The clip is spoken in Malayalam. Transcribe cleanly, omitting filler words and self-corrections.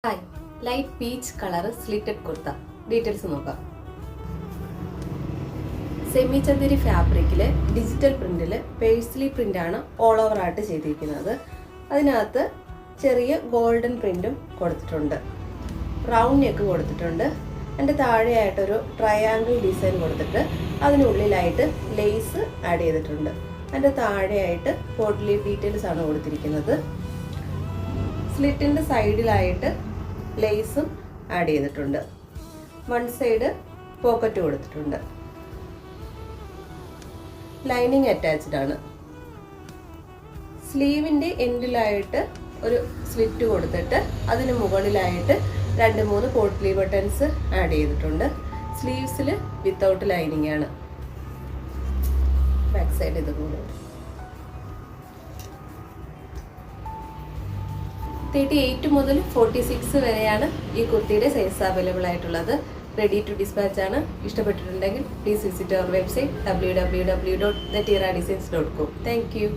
Hi, light peach colour slitted kurta details നോക്കാം. സെമി ചന്ദേരി ഫാബ്രിക്കിൽ ഡിജിറ്റൽ പ്രിന്റിൽ പേഴ്സ്ലി പ്രിന്റാണ് ഓൾ ഓവർ ആയിട്ട് ചെയ്തിരിക്കുന്നത്. അതിനകത്ത് ചെറിയ ഗോൾഡൻ പ്രിന്റും കൊടുത്തിട്ടുണ്ട്, റൗണ്ട് നെക്ക് കൊടുത്തിട്ടുണ്ട്. അതിൻ്റെ താഴെയായിട്ടൊരു ട്രയാങ്കിൾ ഡിസൈൻ കൊടുത്തിട്ട് അതിനുള്ളിലായിട്ട് ലേസ് ആഡ് ചെയ്തിട്ടുണ്ട്. അതിൻ്റെ താഴെയായിട്ട് പോട്ട്ലി ഡീറ്റെയിൽസ് ആണ് കൊടുത്തിരിക്കുന്നത്. സ്ലിറ്റിൻ്റെ സൈഡിലായിട്ട് ലേസും ആഡ് ചെയ്തിട്ടുണ്ട്. വൺ സൈഡ് പോക്കറ്റ് കൊടുത്തിട്ടുണ്ട്. ലൈനിങ് അറ്റാച്ച്ഡ് ആണ്. സ്ലീവിൻ്റെ എൻഡിലായിട്ട് ഒരു സ്ലിറ്റ് കൊടുത്തിട്ട് അതിന് മുകളിലായിട്ട് 2-3 പോട്ട്ലി ബട്ടൺസ് ആഡ് ചെയ്തിട്ടുണ്ട്. സ്ലീവ്സിൽ വിത്തൗട്ട് ലൈനിങ് ആണ്. ബാക്ക് സൈഡ് ഇതുപോലെ 38 മുതൽ 46 വരെയാണ് ഈ കുർത്തിയുടെ സൈസ് അവൈലബിൾ ആയിട്ടുള്ളത്. റെഡി ടു ഡിസ്പാച്ച് ആണ്. ഇഷ്ടപ്പെട്ടിട്ടുണ്ടെങ്കിൽ please visit our website www.netiradesigns.com. Thank U.